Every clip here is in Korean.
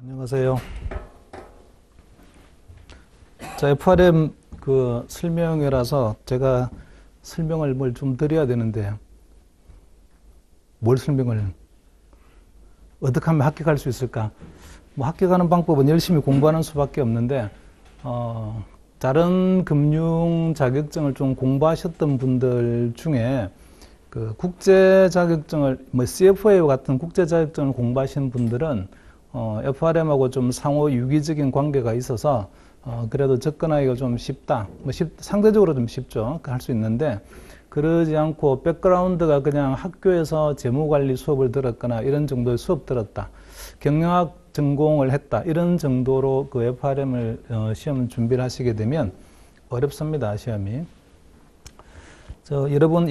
안녕하세요. 자, FRM 설명회라서 제가 설명을 뭘 좀 드려야 되는데, 뭘 설명을, 어떻게 하면 합격할 수 있을까? 뭐 합격하는 방법은 열심히 공부하는 수밖에 없는데, 다른 금융 자격증을 좀 공부하셨던 분들 중에 국제 자격증을, CFA 같은 국제 자격증을 공부하신 분들은 FRM하고 좀 상호 유기적인 관계가 있어서 그래도 접근하기가 좀 쉽다. 상대적으로 좀 쉽죠. 할 수 있는데, 그러지 않고 백그라운드가 그냥 학교에서 재무관리 수업을 들었거나 이런 정도의 수업 들었다. 경영학 전공을 했다. 이런 정도로 FRM을 시험 준비를 하시게 되면 어렵습니다. 시험이. 여러분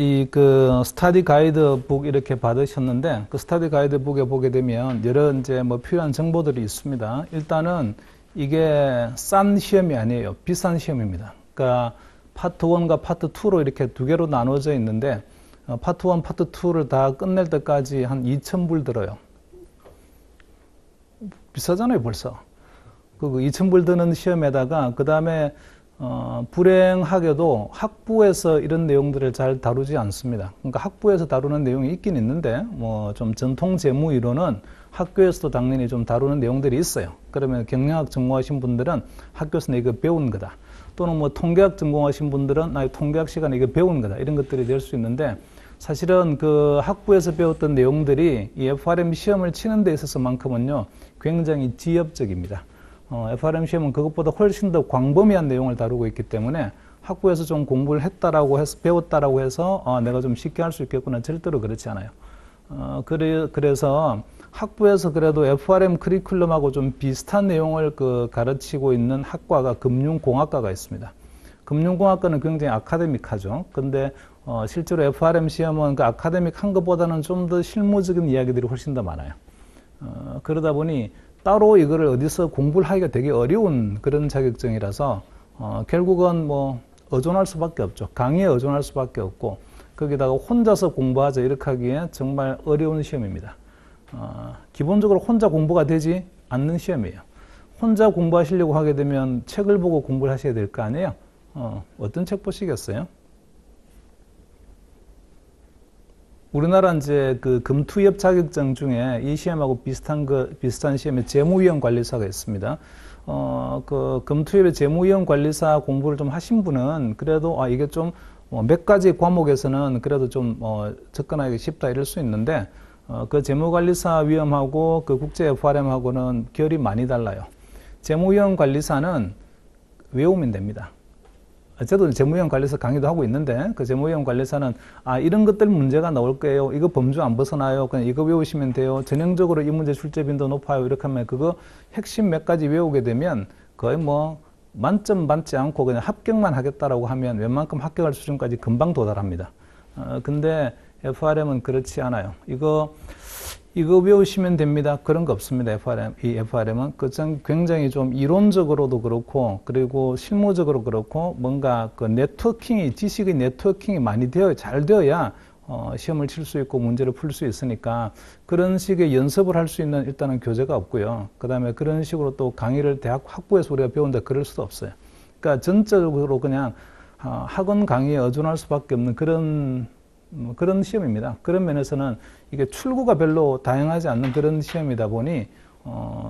스터디 가이드북 이렇게 받으셨는데, 그 스터디 가이드북에 보게 되면 여러 이제 필요한 정보들이 있습니다. 일단은 이게 싼 시험이 아니에요. 비싼 시험입니다. 그러니까 파트 1과 파트 2로 이렇게 두 개로 나눠져 있는데, 파트 1, 파트 2를 다 끝낼 때까지 한 2,000불 들어요. 비싸잖아요, 벌써. 2,000불 드는 시험에다가 그 다음에 불행하게도 학부에서 이런 내용들을 잘 다루지 않습니다. 그러니까 학부에서 다루는 내용이 있긴 있는데, 좀 전통 재무 이론은 학교에서도 당연히 좀 다루는 내용들이 있어요. 그러면 경영학 전공하신 분들은 학교에서 이거 배운 거다. 또는 통계학 전공하신 분들은 통계학 시간에 이거 배운 거다. 이런 것들이 될 수 있는데, 사실은 학부에서 배웠던 내용들이 이 FRM 시험을 치는 데 있어서만큼은요, 굉장히 지엽적입니다. FRM 시험은 그것보다 훨씬 더 광범위한 내용을 다루고 있기 때문에 학부에서 좀 공부를 했다라고 해서, 배웠다라고 해서 내가 좀 쉽게 할 수 있겠구나, 절대로 그렇지 않아요. 그래서 학부에서 그래도 FRM 커리큘럼하고 좀 비슷한 내용을 가르치고 있는 학과가 금융공학과가 있습니다. 금융공학과는 굉장히 아카데믹하죠. 근데 실제로 FRM 시험은 그 아카데믹한 것보다는 좀 더 실무적인 이야기들이 훨씬 더 많아요. 그러다 보니 따로 이거를 어디서 공부를 하기가 되게 어려운 그런 자격증이라서 결국은 의존할 수밖에 없죠. 강의에 의존할 수밖에 없고, 거기다가 혼자서 공부하자 이렇게 하기에 정말 어려운 시험입니다. 기본적으로 혼자 공부가 되지 않는 시험이에요. 혼자 공부하시려고 하게 되면 책을 보고 공부를 하셔야 될 거 아니에요. 어떤 책 보시겠어요? 우리나라 이제 금투협 자격증 중에 이 시험하고 비슷한 시험에 재무위원 관리사가 있습니다. 금투협의 재무위원 관리사 공부를 좀 하신 분은 그래도 이게 좀 몇 가지 과목에서는 그래도 좀 접근하기 쉽다 이럴 수 있는데, 그 재무관리사 위험하고 국제 FRM하고는 결이 많이 달라요. 재무위원 관리사는 외우면 됩니다. 저도 재무위원 관리사 강의도 하고 있는데, 그 재무위원 관리사는 이런 것들 문제가 나올 거예요. 이거 범주 안 벗어나요. 그냥 이거 외우시면 돼요. 전형적으로 이 문제 출제 빈도 높아요. 이렇게 하면 그거 핵심 몇 가지 외우게 되면 거의 만점 받지 않고 그냥 합격만 하겠다라고 하면 웬만큼 합격할 수준까지 금방 도달합니다. 근데 FRM은 그렇지 않아요. 이거 외우시면 됩니다. 그런 거 없습니다. 이 FRM은 굉장히 좀 이론적으로도 그렇고, 그리고 실무적으로 그렇고, 뭔가 지식의 네트워킹이 많이 잘 되어야 시험을 칠 수 있고 문제를 풀 수 있으니까, 그런 식의 연습을 할 수 있는 일단은 교재가 없고요. 그 다음에 그런 식으로 또 강의를 대학 학부에서 우리가 배운다 그럴 수도 없어요. 그러니까 전적으로 그냥 학원 강의에 의존할 수밖에 없는 그런 시험입니다. 그런 면에서는 이게 출구가 별로 다양하지 않는 그런 시험이다 보니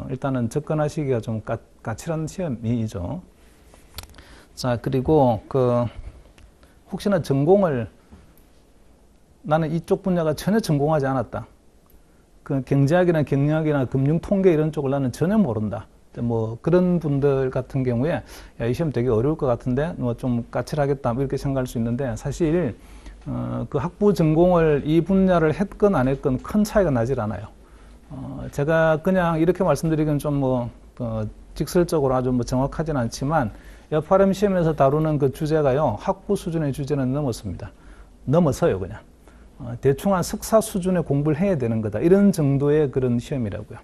일단은 접근하시기가 좀 까칠한 시험이죠. 자, 그리고 혹시나 전공을 나는 이쪽 분야가 전혀 전공하지 않았다. 경제학이나 경영학이나 금융통계 이런 쪽을 나는 전혀 모른다. 그런 분들 같은 경우에 이 시험 되게 어려울 것 같은데 좀 까칠하겠다 이렇게 생각할 수 있는데, 사실 학부 전공을 이 분야를 했건 안 했건 큰 차이가 나질 않아요. 제가 그냥 이렇게 말씀드리기는 좀 직설적으로 아주 정확하진 않지만, FRM 시험에서 다루는 그 주제가요, 학부 수준의 주제는 넘어서요, 그냥. 대충 한 석사 수준의 공부를 해야 되는 거다. 이런 정도의 그런 시험이라고요.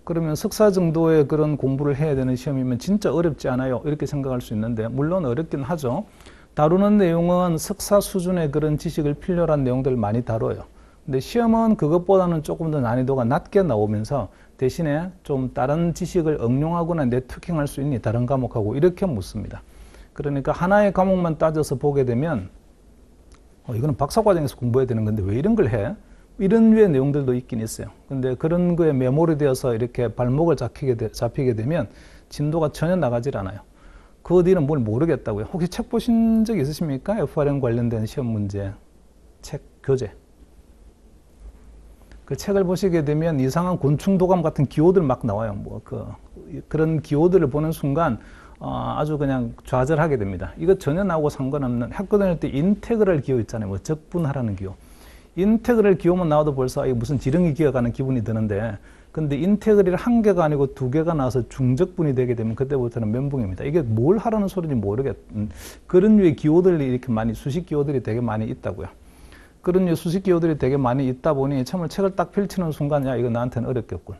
그러면 석사 정도의 그런 공부를 해야 되는 시험이면 진짜 어렵지 않아요? 이렇게 생각할 수 있는데, 물론 어렵긴 하죠. 다루는 내용은 석사 수준의 그런 지식을 필요로 한 내용들을 많이 다뤄요. 근데 시험은 그것보다는 조금 더 난이도가 낮게 나오면서 대신에 좀 다른 지식을 응용하거나 네트워킹할 수 있니? 다른 과목하고 이렇게 묻습니다. 그러니까 하나의 과목만 따져서 보게 되면 이거는 박사과정에서 공부해야 되는 건데 왜 이런 걸 해? 이런 류의 내용들도 있긴 있어요. 근데 그런 거에 메모리 되어서 이렇게 발목을 잡히게 되면 진도가 전혀 나가질 않아요. 그 뒤는 뭘 모르겠다고요. 혹시 책 보신 적 있으십니까? FRM 관련된 시험 문제, 책, 교재. 그 책을 보시게 되면 이상한 곤충도감 같은 기호들 막 나와요. 그런 기호들을 보는 순간 아주 그냥 좌절하게 됩니다. 이거 전혀 나하고 상관없는 학교 다닐 때 인테그랄 기호 있잖아요. 적분하라는 기호. 인테그랄 기호만 나와도 벌써 이게 무슨 지렁이 기어가는 기분이 드는데, 근데 인테그랄이 한 개가 아니고 두 개가 나와서 중적분이 되게 되면 그때부터는 멘붕입니다. 이게 뭘 하라는 소리인지 그런 류의 기호들이 이렇게 많이, 수식 기호들이 되게 많이 있다고요. 그런 류의 수식 기호들이 되게 많이 있다 보니 참을 책을 딱 펼치는 순간, 야, 이거 나한테는 어렵겠군.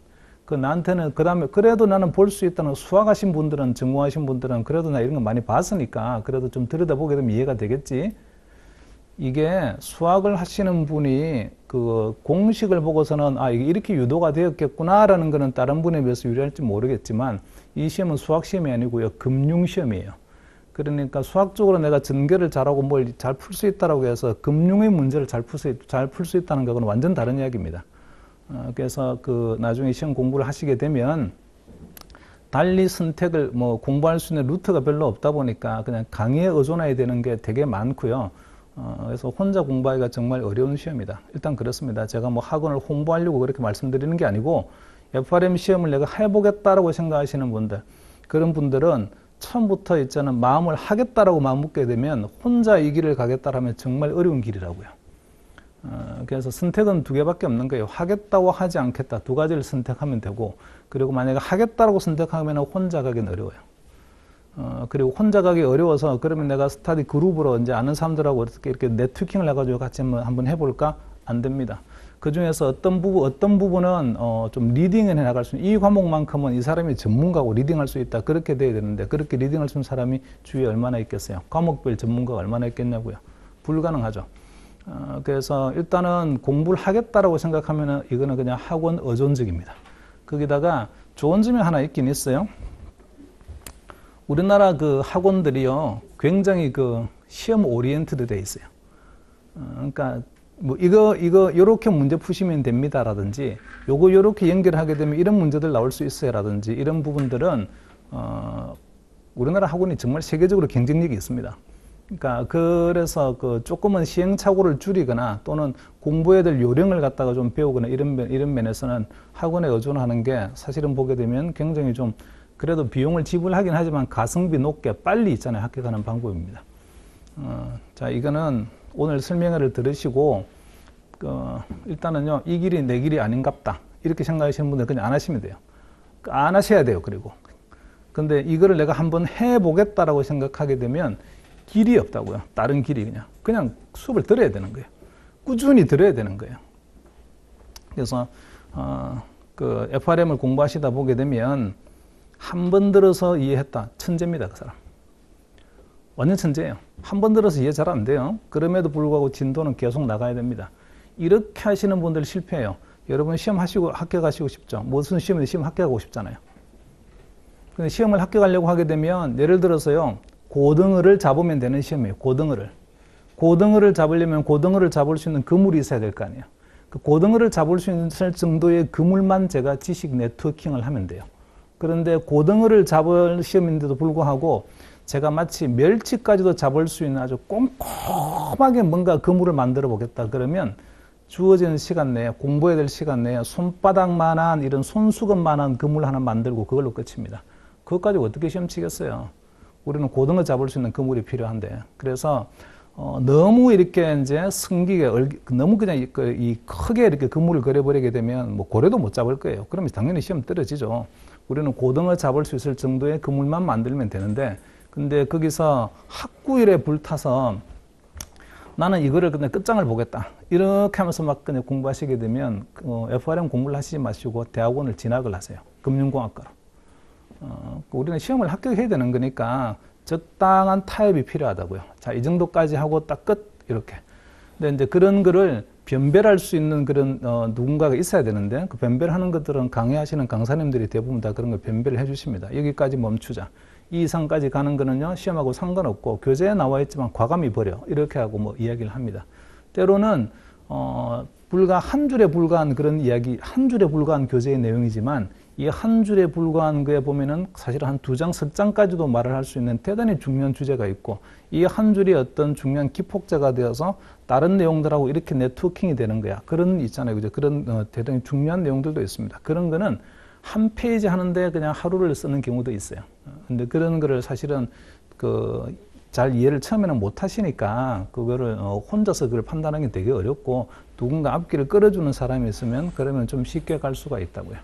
나한테는, 그 다음에, 그래도 나는 볼 수 있다는 수학하신 분들은, 전공하신 분들은 그래도 나 이런 거 많이 봤으니까 그래도 좀 들여다보게 되면 이해가 되겠지. 이게 수학을 하시는 분이 그 공식을 보고서는 이게 이렇게 유도가 되었겠구나라는 거는 다른 분에 비해서 유리할지 모르겠지만 이 시험은 수학 시험이 아니고요. 금융 시험이에요. 그러니까 수학적으로 내가 전개를 잘하고 뭘 잘 풀 수 있다라고 해서 금융의 문제를 잘 풀 수 있다는 거는 완전 다른 이야기입니다. 그래서 나중에 시험 공부를 하시게 되면 달리 선택을 공부할 수 있는 루트가 별로 없다 보니까 그냥 강의에 의존해야 되는 게 되게 많고요. 그래서 혼자 공부하기가 정말 어려운 시험이다. 일단 그렇습니다. 제가 학원을 홍보하려고 그렇게 말씀드리는 게 아니고 FRM 시험을 내가 해보겠다라고 생각하시는 분들, 그런 분들은 처음부터 있잖아 마음을 하겠다라고 마음 먹게 되면 혼자 이 길을 가겠다라면 정말 어려운 길이라고요. 그래서 선택은 두 개밖에 없는 거예요. 하겠다고 하지 않겠다 두 가지를 선택하면 되고, 그리고 만약에 하겠다라고 선택하면 혼자 가기는 어려워요. 그리고 혼자 가기 어려워서 그러면 내가 스터디 그룹으로 이제 아는 사람들하고 이렇게 네트워킹을 해가지고 같이 한번 해볼까? 안 됩니다. 그 중에서 어떤 부분은 좀 리딩을 해 나갈 수 있는, 이 과목만큼은 이 사람이 전문가고 리딩할 수 있다. 그렇게 돼야 되는데 그렇게 리딩할 수 있는 사람이 주위에 얼마나 있겠어요? 과목별 전문가가 얼마나 있겠냐고요? 불가능하죠. 그래서 일단은 공부를 하겠다라고 생각하면은 이거는 그냥 학원 의존적입니다. 거기다가 좋은 점이 하나 있긴 있어요. 우리나라 학원들이요, 굉장히 시험 오리엔트드 돼 있어요. 그러니까 요렇게 문제 푸시면 됩니다라든지, 요렇게 연결하게 되면 이런 문제들 나올 수 있어요라든지, 이런 부분들은, 우리나라 학원이 정말 세계적으로 경쟁력이 있습니다. 그러니까, 그래서 조금은 시행착오를 줄이거나 또는 공부해야 될 요령을 갖다가 좀 배우거나 이런 면에서는 학원에 의존하는 게 사실은 보게 되면 굉장히 좀 그래도 비용을 지불하긴 하지만 가성비 높게 빨리 있잖아요. 합격하는 방법입니다. 자, 이거는 오늘 설명회를 들으시고 일단은요, 이 길이 내 길이 아닌갑다 이렇게 생각하시는 분들 그냥 안 하시면 돼요. 안 하셔야 돼요. 그리고 근데 이거를 내가 한번 해보겠다라고 생각하게 되면 길이 없다고요. 다른 길이 그냥 수업을 들어야 되는 거예요. 꾸준히 들어야 되는 거예요. 그래서 FRM을 공부하시다 보게 되면 한 번 들어서 이해했다. 천재입니다. 그 사람. 완전 천재예요. 한 번 들어서 이해 잘 안 돼요. 그럼에도 불구하고 진도는 계속 나가야 됩니다. 이렇게 하시는 분들 실패해요. 여러분 시험 하시고 합격하시고 싶죠? 무슨 시험인데 시험 합격하고 싶잖아요. 근데 시험을 합격하려고 하게 되면 예를 들어서요. 고등어를 잡으면 되는 시험이에요. 고등어를 잡으려면 고등어를 잡을 수 있는 그물이 있어야 될 거 아니에요. 그 고등어를 잡을 수 있는 정도의 그물만 제가 지식 네트워킹을 하면 돼요. 그런데 고등어를 잡을 시험인데도 불구하고 제가 마치 멸치까지도 잡을 수 있는 아주 꼼꼼하게 뭔가 그물을 만들어 보겠다 그러면 주어지는 시간 내에, 공부해야 될 시간 내에 손바닥만한 이런 손수건만한 그물 하나 만들고 그걸로 끝입니다. 그것까지 어떻게 시험 치겠어요? 우리는 고등어 잡을 수 있는 그물이 필요한데, 그래서 너무 이렇게 이제 승기게 너무 그냥 이 크게 이렇게 그물을 그려버리게 되면 고래도 못 잡을 거예요. 그러면 당연히 시험 떨어지죠. 우리는 고등어 잡을 수 있을 정도의 그물만 만들면 되는데, 근데 거기서 학구일에 불타서 나는 이거를 그냥 끝장을 보겠다 이렇게 하면서 막 그냥 공부하시게 되면 FRM 공부를 하시지 마시고 대학원을 진학을 하세요. 금융공학과로. 우리는 시험을 합격해야 되는 거니까 적당한 타협이 필요하다고요. 자, 이 정도까지 하고 딱 끝 이렇게. 근데 이제 그런 거를 변별할 수 있는 그런 누군가가 있어야 되는데 그 변별하는 것들은 강의하시는 강사님들이 대부분 다 그런 걸 변별을 해주십니다. 여기까지 멈추자. 이 이상까지 가는 거는요 시험하고 상관없고 교재에 나와 있지만 과감히 버려 이렇게 하고 뭐 이야기를 합니다. 때로는 불과 한 줄에 불과한 그런 이야기, 한 줄에 불과한 교재의 내용이지만 이 한 줄에 불과한 거에 보면은 사실 한 2장, 3장까지도 말을 할 수 있는 대단히 중요한 주제가 있고 이 한 줄이 어떤 중요한 기폭제가 되어서 다른 내용들하고 이렇게 네트워킹이 되는 거야. 그런 있잖아요. 그죠? 그런 대단히 중요한 내용들도 있습니다. 그런 거는 한 페이지 하는데 그냥 하루를 쓰는 경우도 있어요. 근데 그런 거를 사실은 잘 이해를 처음에는 못 하시니까 그거를 혼자서 그걸 판단하는 게 되게 어렵고 누군가 앞길을 끌어주는 사람이 있으면 그러면 좀 쉽게 갈 수가 있다고요.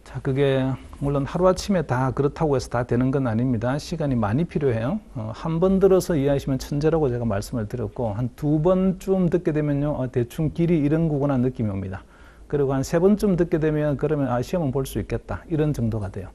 자, 그게 물론 하루아침에 다 그렇다고 해서 다 되는 건 아닙니다. 시간이 많이 필요해요. 한 번 들어서 이해하시면 천재라고 제가 말씀을 드렸고 한 2번쯤 듣게 되면요 대충 길이 이런 거구나 느낌이 옵니다. 그리고 한 3번쯤 듣게 되면 그러면 시험은 볼 수 있겠다 이런 정도가 돼요.